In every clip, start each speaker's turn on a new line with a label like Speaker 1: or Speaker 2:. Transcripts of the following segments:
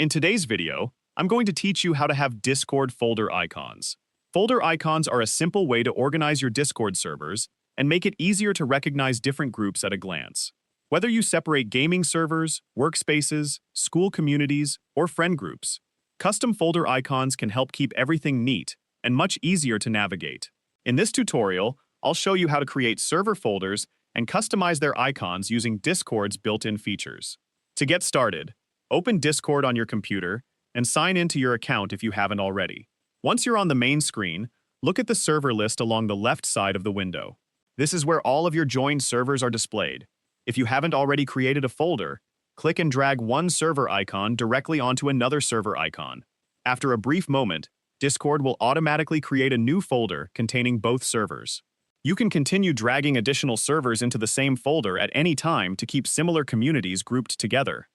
Speaker 1: In today's video, I'm going to teach you how to have Discord folder icons. Folder icons are a simple way to organize your Discord servers and make it easier to recognize different groups at a glance. Whether you separate gaming servers, workspaces, school communities, or friend groups, custom folder icons can help keep everything neat and much easier to navigate. In this tutorial, I'll show you how to create server folders and customize their icons using Discord's built-in features. To get started, open Discord on your computer and sign into your account if you haven't already. Once you're on the main screen, look at the server list along the left side of the window. This is where all of your joined servers are displayed. If you haven't already created a folder, click and drag one server icon directly onto another server icon. After a brief moment, Discord will automatically create a new folder containing both servers. You can continue dragging additional servers into the same folder at any time to keep similar communities grouped together.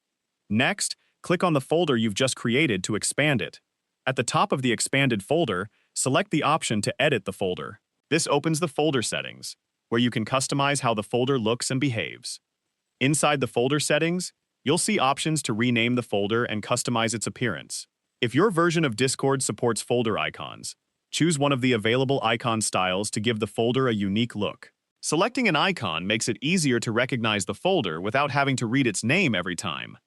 Speaker 1: Next, click on the folder you've just created to expand it. At the top of the expanded folder, select the option to edit the folder. This opens the folder settings, where you can customize how the folder looks and behaves. Inside the folder settings, you'll see options to rename the folder and customize its appearance. If your version of Discord supports folder icons, choose one of the available icon styles to give the folder a unique look. Selecting an icon makes it easier to recognize the folder without having to read its name every time.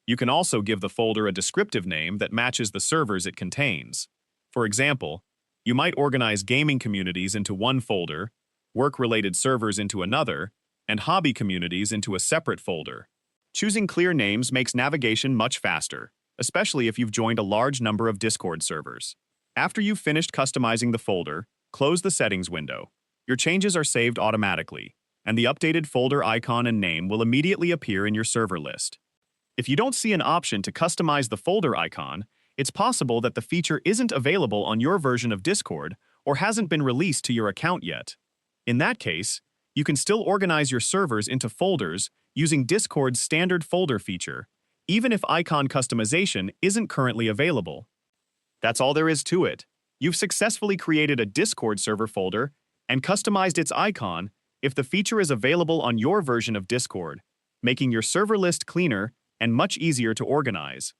Speaker 1: You can also give the folder a descriptive name that matches the servers it contains. For example, you might organize gaming communities into one folder, work-related servers into another, and hobby communities into a separate folder. Choosing clear names makes navigation much faster, especially if you've joined a large number of Discord servers. After you've finished customizing the folder, close the settings window. Your changes are saved automatically, and the updated folder icon and name will immediately appear in your server list. If you don't see an option to customize the folder icon, it's possible that the feature isn't available on your version of Discord or hasn't been released to your account yet. In that case, you can still organize your servers into folders using Discord's standard folder feature, even if icon customization isn't currently available. That's all there is to it. You've successfully created a Discord server folder and customized its icon if the feature is available on your version of Discord, making your server list cleaner and much easier to organize.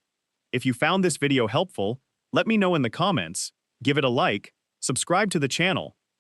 Speaker 1: If you found this video helpful, let me know in the comments, give it a like, subscribe to the channel,